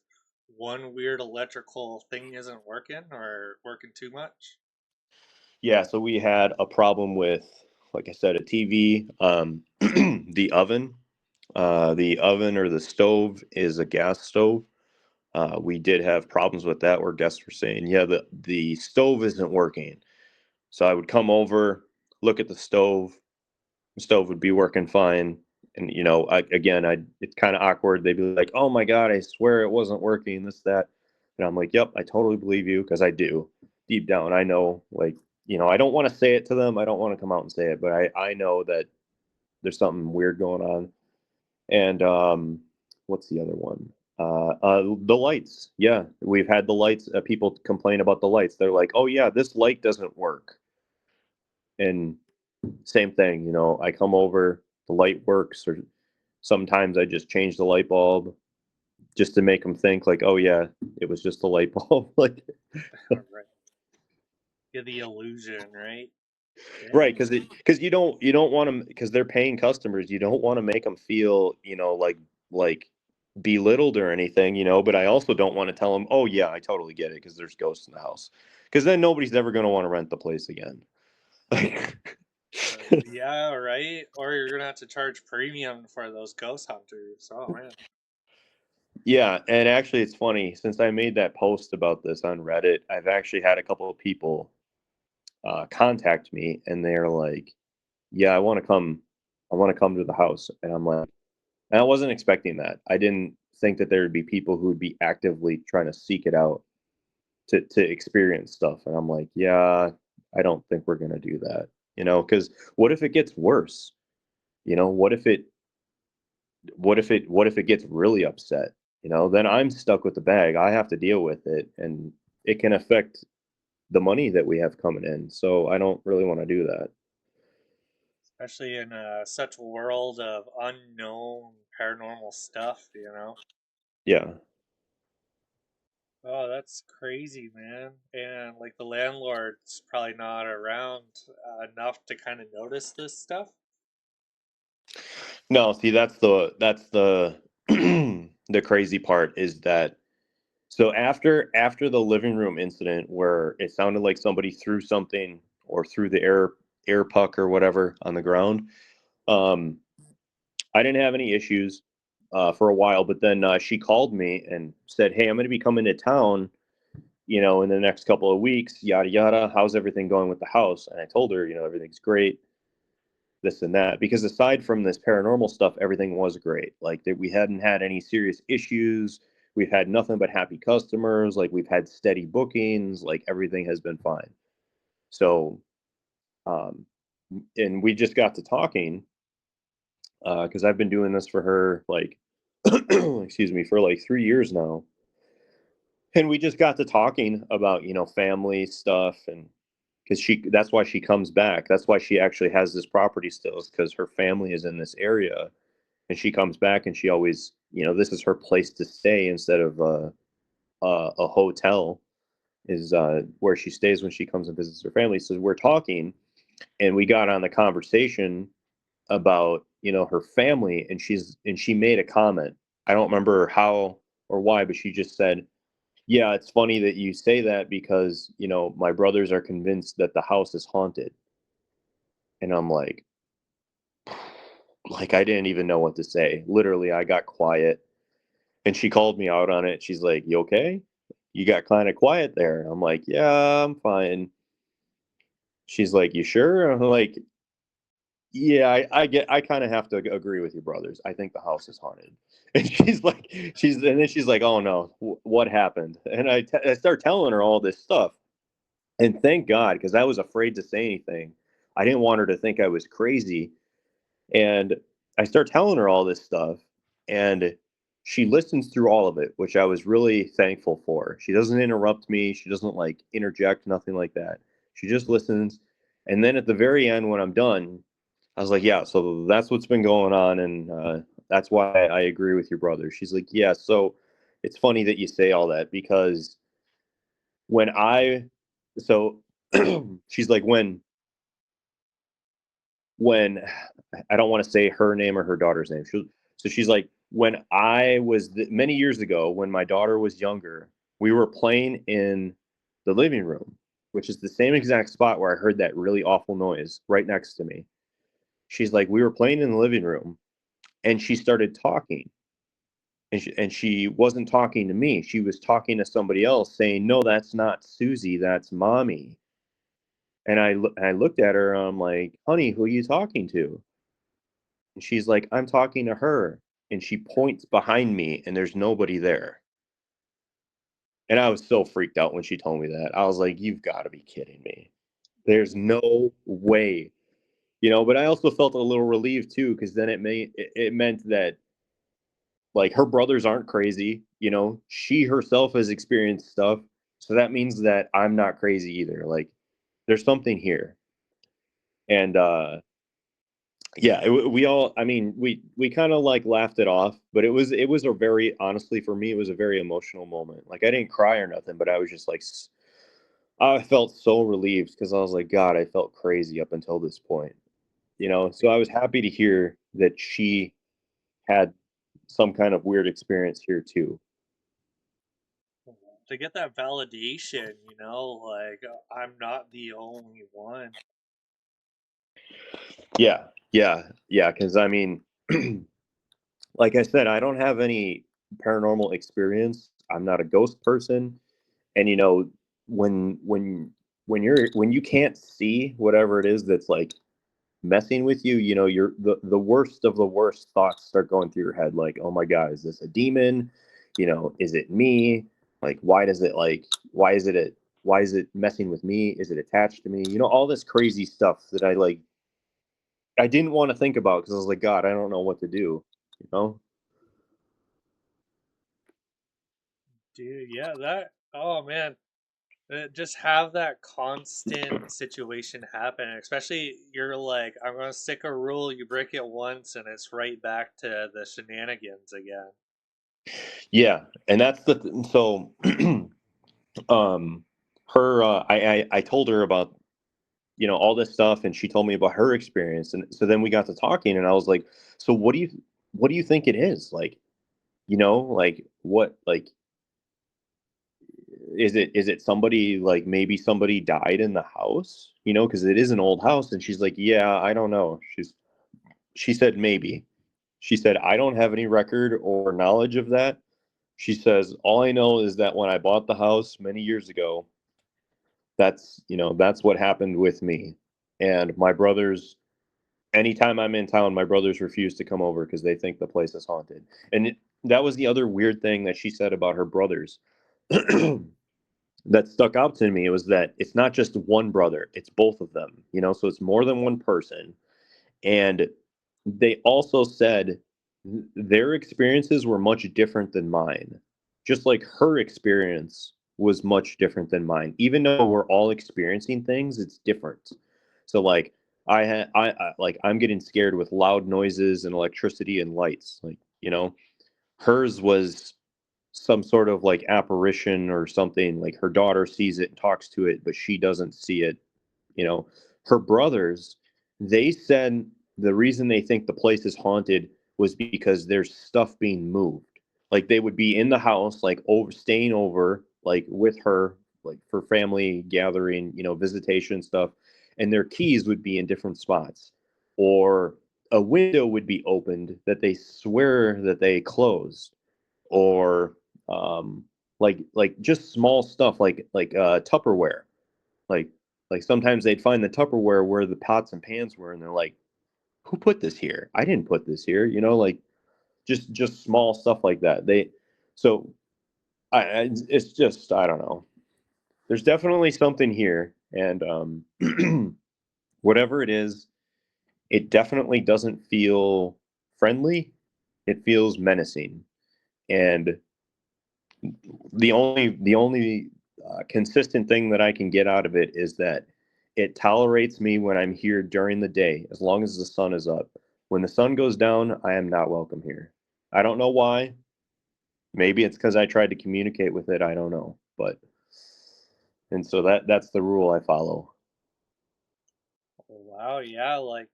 one weird electrical thing isn't working or working too much?
Yeah, so we had a problem with, like I said, a TV. The oven or the stove is a gas stove. We did have problems with that where guests were saying, yeah, the stove isn't working. So I would come over, look at the stove would be working fine. And, I it's kind of awkward. They'd be like, oh my God, I swear it wasn't working, this, that. And I'm like, yep, I totally believe you, because I do. Deep down, I know, like, I don't want to say it to them. I don't want to come out and say it, but I know that there's something weird going on. And what's the other one? The lights. Yeah, we've had the lights. People complain about the lights. They're like, oh yeah, this light doesn't work. And same thing, I come over, the light works, or sometimes I just change the light bulb just to make them think, like, oh yeah, it was just the light bulb. Like,
Right. Yeah, the illusion, right?
right,
Dang.
because you don't want them, because they're paying customers. You don't want to make them feel, like belittled or anything, but I also don't want to tell them, oh yeah, I totally get it, because there's ghosts in the house, because then nobody's ever going to want to rent the place again.
Yeah, right. Or you're gonna have to charge premium for those ghost hunters. Oh man.
Yeah, and actually, it's funny, since I made that post about this on Reddit, I've actually had a couple of people contact me, and they're like, "Yeah, I want to come to the house," and I'm like, and I wasn't expecting that. I didn't think that there would be people who would be actively trying to seek it out to experience stuff, and I'm like, "Yeah, I don't think we're gonna do that," because what if it gets worse? What if it gets really upset? Then I'm stuck with the bag. I have to deal with it, and it can affect the money that we have coming in. So I don't really want to do that.
Especially in such a world of unknown paranormal stuff.
Yeah.
Oh, that's crazy, man. And like the landlord's probably not around enough to kind of notice this stuff.
No, see, that's the the crazy part, is that, so after the living room incident where it sounded like somebody threw something, or threw the air puck or whatever on the ground, um I didn't have any issues. for a while, but then she called me and said, "Hey, I'm going to be coming to town, in the next couple of weeks, yada yada. How's everything going with the house?" And I told her, everything's great, this and that, because aside from this paranormal stuff, everything was great. Like that, we hadn't had any serious issues. We've had nothing but happy customers. Like we've had steady bookings. Like everything has been fine. So, um, and we just got to talking because I've been doing this for her like, excuse me, for like 3 years now. And we just got to talking about, family stuff, and because that's why she comes back. That's why she actually has this property still, is because her family is in this area, and she comes back, and she always, this is her place to stay instead of a hotel is where she stays when she comes and visits her family. So we're talking, and we got on the conversation about, her family, and she made a comment. I don't remember how or why, but she just said, "Yeah, it's funny that you say that because, my brothers are convinced that the house is haunted." And I'm like I didn't even know what to say. Literally, I got quiet, and she called me out on it. She's like, "You okay? You got kind of quiet there." I'm like, "Yeah, I'm fine." She's like, "You sure?" I'm like, "Yeah, I kind of have to agree with your brothers. I think the house is haunted." And and then she's like, "Oh no, what happened?" And I start telling her all this stuff. And thank God, because I was afraid to say anything. I didn't want her to think I was crazy. And I start telling her all this stuff, and she listens through all of it, which I was really thankful for. She doesn't interrupt me. She doesn't like interject, nothing like that. She just listens. And then at the very end, when I'm done, I was like, "Yeah, so that's what's been going on. And that's why I agree with your brother." She's like, "Yeah, so it's funny that you say all that because when I, so she's like, when I don't want to say her name or her daughter's name. So she's like, when I was many years ago, when my daughter was younger, we were playing in the living room, which is the same exact spot where I heard that really awful noise right next to me. She's like, we were playing in the living room, and she started talking. And she wasn't talking to me. She was talking to somebody else, saying, "No, that's not Susie. That's mommy." And I looked at her, and I'm like, "Honey, who are you talking to?" And she's like, "I'm talking to her." And she points behind me, and there's nobody there. And I was so freaked out when she told me that. I was like, "You've got to be kidding me. There's no way." But I also felt a little relieved too, because then it meant that like her brothers aren't crazy. She herself has experienced stuff. So that means that I'm not crazy either. Like there's something here. And yeah, we all, I mean, we kind of like laughed it off, but it was a very, honestly, for me, it was a very emotional moment. Like I didn't cry or nothing, but I was just like I felt so relieved because I was like, God, I felt crazy up until this point. So I was happy to hear that she had some kind of weird experience here too.
To get that validation, like I'm not the only one.
Yeah, yeah, because I mean, like I said, I don't have any paranormal experience. I'm not a ghost person. And when you can't see whatever it is that's like messing with you, you're the worst of the worst thoughts start going through your head, like, "Oh my God, is this a demon? Is it me? Like why is it messing with me? Is it attached to me?" All this crazy stuff that I didn't want to think about because I was like, God, I don't know what to do, you know?
Dude, yeah, oh man, just have that constant situation happen, especially you're like, I'm gonna stick a rule, you break it once and it's right back to the shenanigans again.
Yeah, and that's so um her I told her about all this stuff, and she told me about her experience, and so then we got to talking, and I was like, "So what do you think it is? Like, like what, like, is it somebody, like maybe somebody died in the house, because it is an old house?" And she's like, "Yeah, I don't know." She said maybe. She said, I don't have any record or knowledge of that. She says, all I know is that when I bought the house many years ago, that's what happened with me. And my brothers, anytime I'm in town, my brothers refuse to come over because they think the place is haunted. And that was the other weird thing that she said about her brothers that stuck out to me. It was that it's not just one brother, it's both of them, so it's more than one person. And they also said their experiences were much different than mine. Just like her experience was much different than mine. Even though we're all experiencing things, it's different. So like I'm getting scared with loud noises and electricity and lights. Like, hers was some sort of like apparition or something. Like her daughter sees it and talks to it, but she doesn't see it. You know, her brothers, they said the reason they think the place is haunted was because there's stuff being moved. Like they would be in the house, like staying over, like with her, like for family gathering, visitation stuff, and their keys would be in different spots. Or a window would be opened that they swear that they closed. Or like just small stuff like Tupperware. Like like sometimes they'd find the Tupperware where the pots and pans were, and they're like, "Who put this here? I didn't put this here." Like just small stuff like that. So it's just I don't know. There's definitely something here, and whatever it is, it definitely doesn't feel friendly. It feels menacing, and the only consistent thing that I can get out of it is that it tolerates me when I'm here during the day, as long as the sun is up. When the sun goes down, I am not welcome here. I don't know why. Maybe it's because I tried to communicate with it. I don't know, but and so that's the rule I follow.
Oh, wow, yeah, like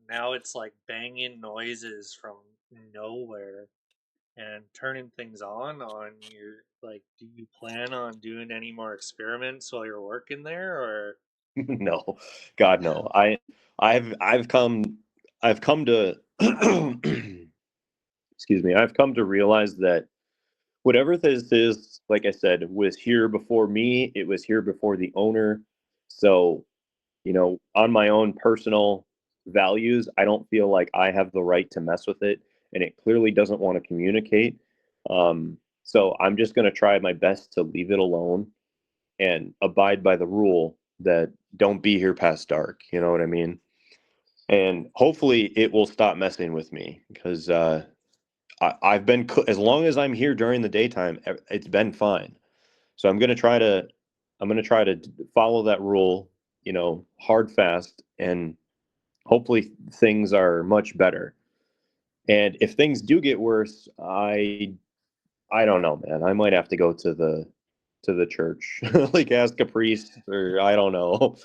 now it's like banging noises from nowhere and turning things on your like do you plan on doing any more experiments while you're working there or
No, God, no. I've come to excuse me. I've come to realize that whatever this is, like I said, was here before me. It was here before the owner. So, on my own personal values, I don't feel like I have the right to mess with it. And it clearly doesn't want to communicate. So I'm just going to try my best to leave it alone and abide by the rule that don't be here past dark. You know what I mean? And hopefully it will stop messing with me because I've been, as long as I'm here during the daytime, it's been fine. So I'm gonna try to follow that rule, hard fast, and hopefully things are much better. And if things do get worse, I don't know, man. I might have to go to the church, like ask a priest, or I don't know.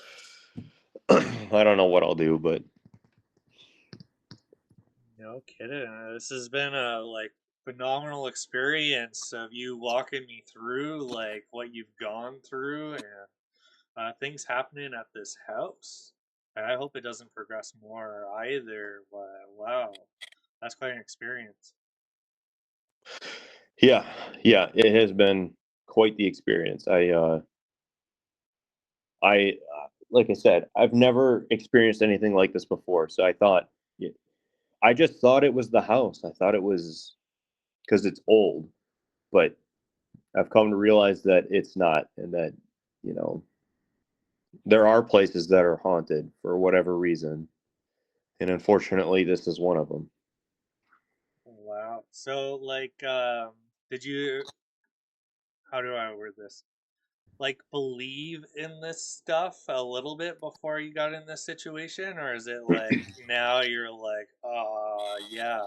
I don't know what I'll do, but
no kidding. This has been a like phenomenal experience of you walking me through like what you've gone through and things happening at this house. And I hope it doesn't progress more either. But wow, that's quite an experience.
yeah, yeah, it has been quite the experience. Like I said, I've never experienced anything like this before. So I just thought it was the house. I thought it was because it's old, but I've come to realize that it's not, and that you know there are places that are haunted for whatever reason, and unfortunately, this is one of them.
Wow. So like, did you? How do I word this? Like believe in this stuff a little bit before you got in this situation, or is it like now you're like, yeah,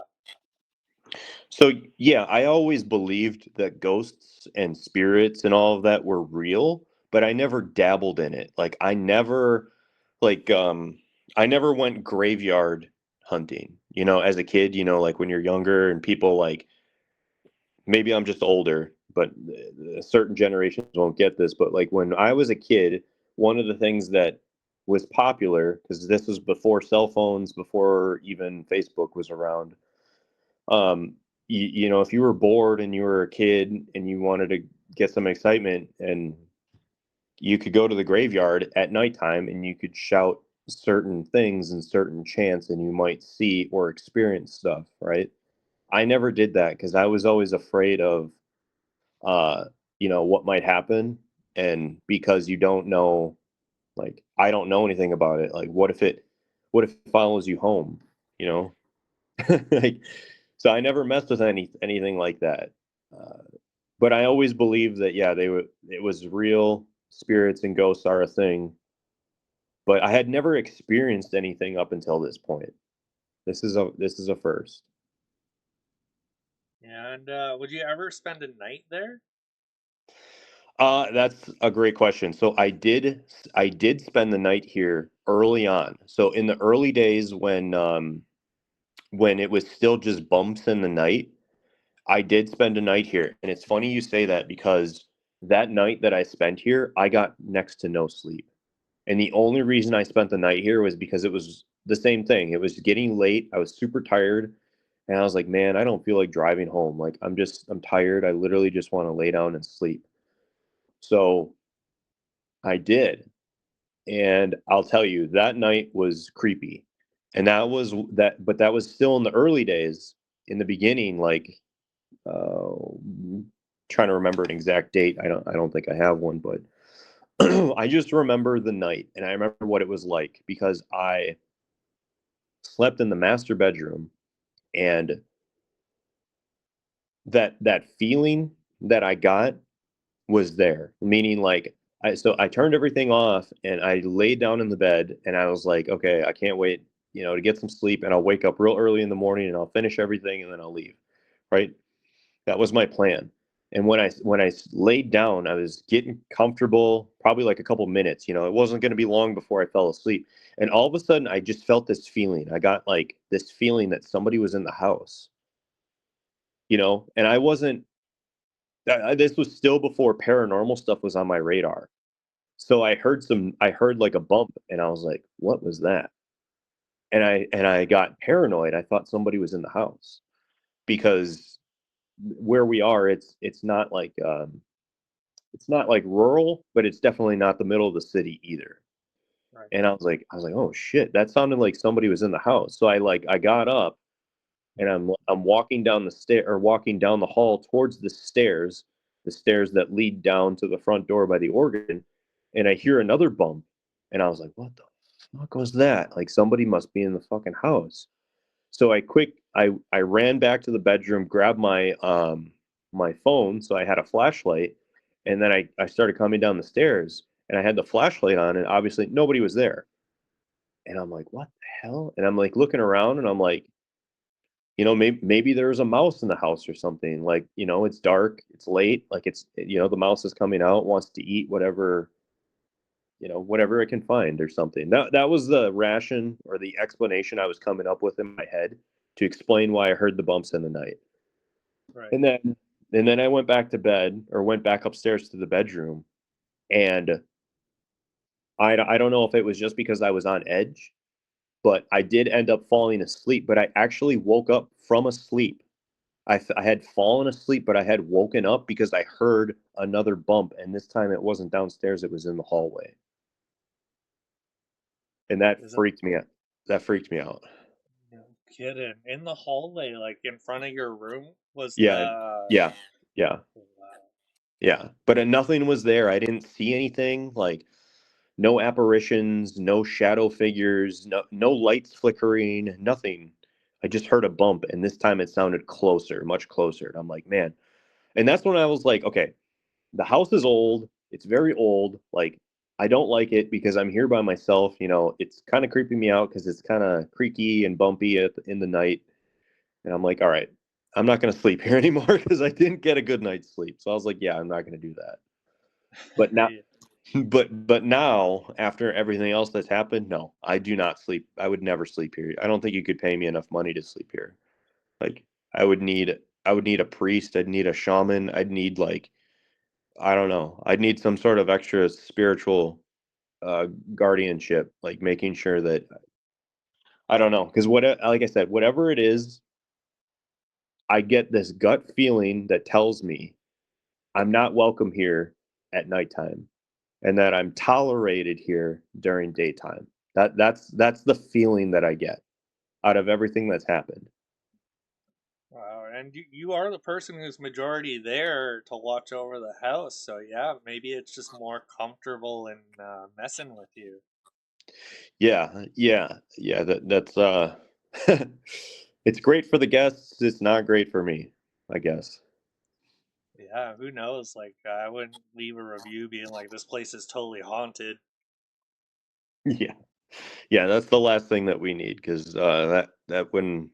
So yeah, I always believed that ghosts and spirits and all of that were real, but I never dabbled in it. Like I never went graveyard hunting. As a kid, like when you're younger and people like maybe I'm just older, but certain generations won't get this, but like when I was a kid, one of the things that was popular because this was before cell phones, before even Facebook was around, You know, if you were bored and you were a kid and you wanted to get some excitement, and you could go to the graveyard at nighttime and you could shout certain things and certain chants and you might see or experience stuff, right? I never did that because I was always afraid of uh you know what might happen, and because you don't know, like I don't know anything about it, like what if it follows you home, you know? Like, so I never messed with anything like that. uh but I always believed that, yeah, they would it was real. Spirits and ghosts are a thing, but I had never experienced anything up until this point. This is a first.
And would you ever spend a night there?
That's a great question. So I did spend the night here early on. So in the early days when it was still just bumps in the night, I did spend a night here. And it's funny you say that because that night that I spent here, I got next to no sleep. And the only reason I spent the night here was because it was the same thing. It was getting late. I was super tired. And I was like, man, I don't feel like driving home. Like I'm tired. I literally just want to lay down and sleep. So I did. And I'll tell you, that night was creepy. And that was still in the early days, in the beginning, like uh trying to remember an exact date. I don't think I have one, but I just remember the night and I remember what it was like because I slept in the master bedroom, and that feeling that I got was there. Meaning, like, I turned everything off and I laid down in the bed and I was like, okay, I can't wait, you know, to get some sleep, and I'll wake up real early in the morning and I'll finish everything and then I'll leave. Right? That was my plan. And laid down, I was getting comfortable, probably like a couple minutes. You know, it wasn't going to be long before I fell asleep. And all of a sudden, I just felt this feeling. I got like this feeling that somebody was in the house. You know, and I wasn't. This was still before paranormal stuff was on my radar. So I heard like a bump, and I was like, "What was that?" And I got paranoid. I thought somebody was in the house because where we are, it's not like rural, but it's definitely not the middle of the city either.
Right.
And I was like, oh shit, that sounded like somebody was in the house. So I got up and I'm walking down the stair or walking down the hall towards the stairs that lead down to the front door by the organ, and I hear another bump, and I was like, what the fuck was that? Like somebody must be in the fucking house. So I ran back to the bedroom, grabbed my phone, so I had a flashlight, and then I started coming down the stairs and I had the flashlight on and obviously nobody was there. And I'm like, what the hell? And I'm like looking around and I'm like, you know, maybe there's a mouse in the house or something. Like, you know, it's dark, it's late, like you know, the mouse is coming out, wants to eat whatever, you know, whatever it can find or something. That was the ration or the explanation I was coming up with in my head to explain why I heard the bumps in the night.
Right.
And then I went back to bed or went back upstairs to the bedroom, and I don't know if it was just because I was on edge, but I did end up falling asleep, but I actually woke up from a sleep. I had fallen asleep, but I had woken up because I heard another bump, and this time it wasn't downstairs, it was in the hallway. And that
Is it
freaked me out. That freaked me out.
no kidding? In the hallway, like in front of your room, was
Yeah,
the
yeah, yeah,
wow.
yeah. But nothing was there. I didn't see anything. Like no apparitions, no shadow figures, no lights flickering, nothing. I just heard a bump, and this time it sounded closer, much closer. And I'm like, man. And that's when I was like, okay, the house is old. It's very old. Like, I don't like it because I'm here by myself. You know, it's kind of creeping me out because it's kind of creaky and bumpy in the night. And I'm like, all right, I'm not going to sleep here anymore because I didn't get a good night's sleep. So I was like, yeah, I'm not going to do that. But now,
Yeah.
but now, after everything else that's happened, no, I do not sleep. I would never sleep here. I don't think you could pay me enough money to sleep here. Like, I would need a priest. I'd need a shaman. I'd need like, I don't know. I'd need some sort of extra spiritual uh guardianship, like making sure that I don't know, because like I said, whatever it is, I get this gut feeling that tells me I'm not welcome here at nighttime and that I'm tolerated here during daytime. That's the feeling that I get out of everything that's happened.
Wow, and you are the person who's majority there to watch over the house, so yeah, maybe it's just more comfortable in messing with you.
Yeah. That's it's great for the guests, it's not great for me, I guess.
Yeah, who knows? Like, I wouldn't leave a review being like, "This place is totally haunted."
Yeah. Yeah, that's the last thing that we need because that wouldn't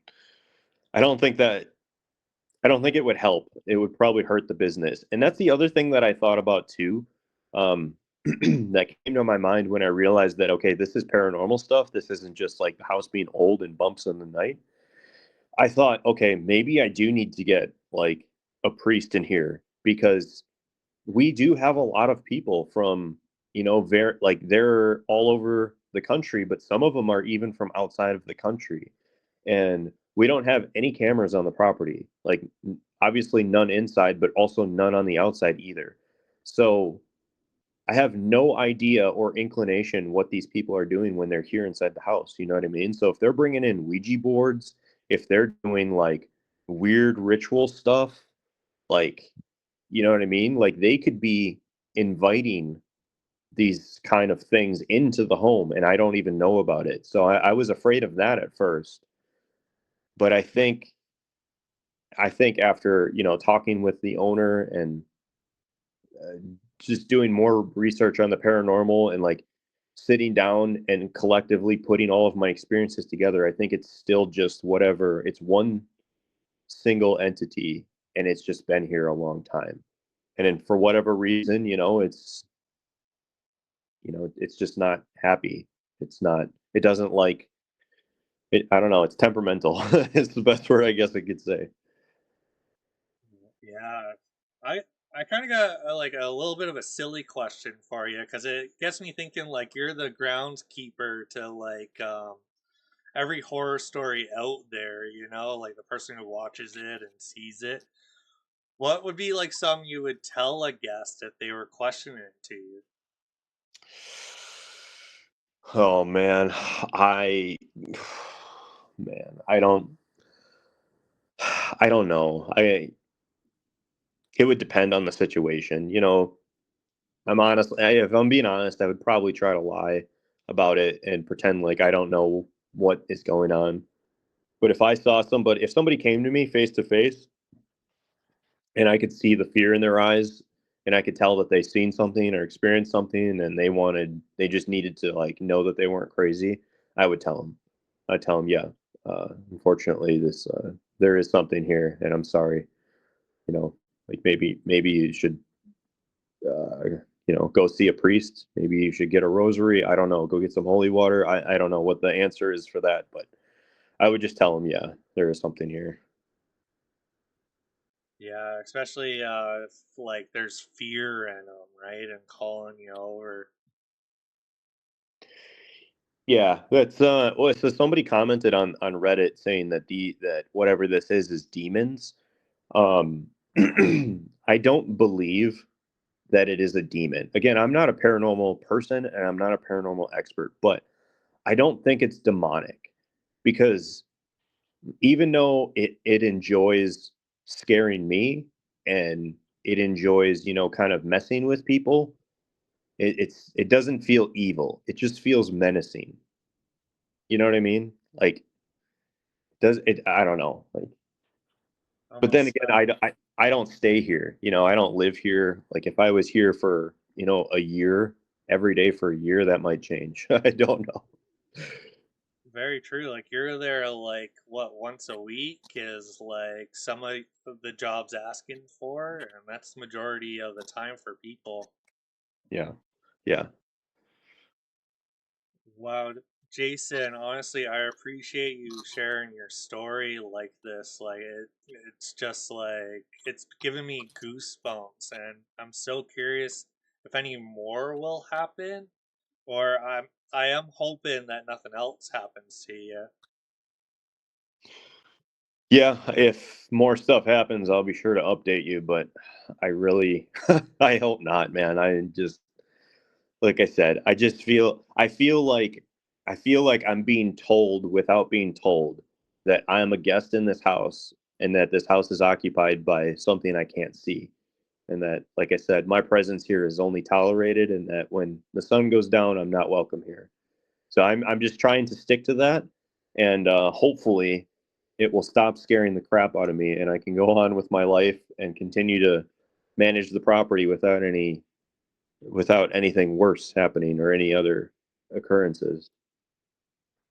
I don't think that I don't think it would help. It would probably hurt the business. And that's the other thing that I thought about too. Um, that came to my mind when I realized that okay, this is paranormal stuff. This isn't just like the house being old and bumps in the night. I thought, okay, maybe I do need to get like a priest in here because we do have a lot of people from, very like they're all over the country, but some of them are even from outside of the country. And we don't have any cameras on the property. Like obviously none inside, but also none on the outside either. So I have no idea or inclination what these people are doing when they're here inside the house. You know what I mean? So if they're bringing in Ouija boards, if they're doing like weird ritual stuff, like, you know what I mean? Like they could be inviting these kind of things into the home and I don't even know about it. So I was afraid of that at first. But I think after, talking with the owner and uh, just doing more research on the paranormal and like sitting down and collectively putting all of my experiences together, I think it's still just whatever. It's one single entity and it's just been here a long time. And then for whatever reason, it's just not happy. It's not, it doesn't like it. I don't know. It's temperamental. It's the best word I guess I could say.
Yeah, I I kind of got like a little bit of a silly question for you because it gets me thinking. Like, you're the groundskeeper to like every horror story out there, like the person who watches it and sees it. What would be like something you would tell a guest if they were questioning it to you?
Oh man, I man, I don't know. It would depend on the situation. If I'm being honest, I would probably try to lie about it and pretend like I don't know what is going on. But if somebody came to me face to face and I could see the fear in their eyes and I could tell that they seen something or experienced something and they just needed to like know that they weren't crazy, I would tell them. I'd tell them, yeah, unfortunately, there is something here, and I'm sorry. You know, like maybe you should, go see a priest. Maybe you should get a rosary. I don't know. Go get some holy water. I don't know what the answer is for that, but I would just tell them, yeah, there is something here.
Yeah, especially if like there's fear in them, right? And calling you over.
Yeah, that's well, so somebody commented on Reddit saying that whatever this is demons. Um I don't believe that it is a demon. Again, I'm not a paranormal person and I'm not a paranormal expert, but I don't think it's demonic because even though it enjoys scaring me and it enjoys, kind of messing with people, it doesn't feel evil. It just feels menacing. You know what I mean? Like does it I don't know. Like but then
Almost
again, I don't stay here. I don't live here. Like if I was here for, a year, every day for a year, that might change. I don't know.
very true. Like, you're there like what, once a week is like some of the jobs asking for, and that's the majority of the time for people.
Yeah. Yeah.
Wow, Jason, honestly, I appreciate you sharing your story like this. Like, it's just like it's giving me goosebumps, and I'm so curious if any more will happen, or I am hoping that nothing else happens to you.
Yeah, if more stuff happens, I'll be sure to update you, but I really I hope not, man. I just like I said, I feel like I'm being told without being told that I'm a guest in this house and that this house is occupied by something I can't see. And that, like I said, my presence here is only tolerated and that when the sun goes down, I'm not welcome here. So I'm just trying to stick to that, and hopefully, it will stop scaring the crap out of me, and I can go on with my life and continue to manage the property without anything worse happening or any other occurrences.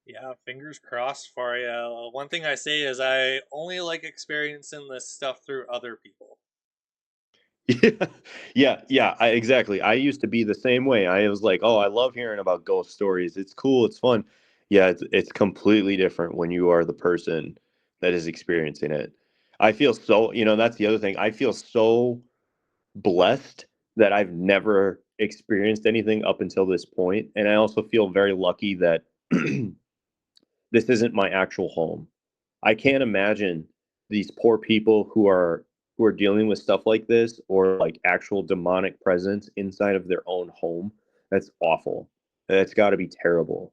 Yeah, fingers crossed for you. One thing I say is I only like experiencing this stuff through other people.
Yeah, yeah. Exactly. I used to be the same way. I was like, oh, I love hearing about ghost stories. It's cool. It's fun. Yeah, it's completely different when you are the person that is experiencing it. I feel so, that's the other thing. I feel so blessed that I've never experienced anything up until this point, and I also feel very lucky that this isn't my actual home. I can't imagine these poor people who are dealing with stuff like this or like actual demonic presence inside of their own home. That's awful. That's got to be terrible.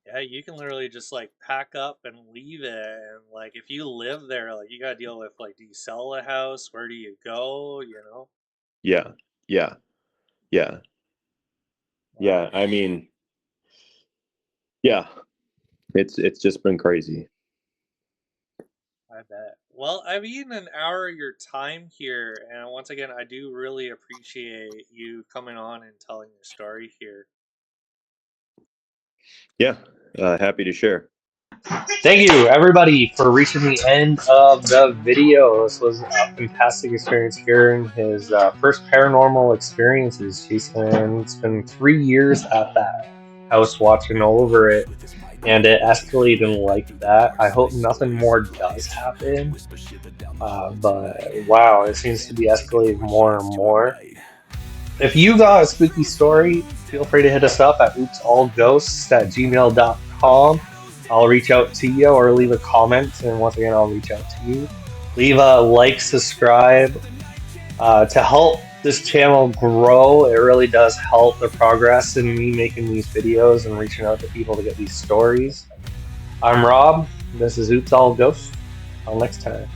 Yeah, you can literally just like pack up and leave it. And like if you live there, like you gotta deal with like, do you sell the house? Where do you go? You know?
Yeah. Yeah. Yeah. Yeah.
Wow,
I mean, yeah. It's just been crazy.
I bet. Well, I've eaten an hour of your time here, and once again, I do really appreciate you coming on and telling your story here.
Yeah. Happy to share.
Thank you, everybody, for reaching the end of the video. This was a fantastic experience hearing his first paranormal experiences. Jason, it's been 3 years at that house watching over it, and it escalated like that. I hope nothing more does happen, but wow, it seems to be escalating more and more. If you got a spooky story, feel free to hit us up at oopsallghosts@gmail.com. I'll reach out to you or leave a comment, and once again, I'll reach out to you. Leave a like, subscribe to help this channel grow. It really does help the progress in me making these videos and reaching out to people to get these stories. I'm Rob. This is Oops All Ghosts. Until next time.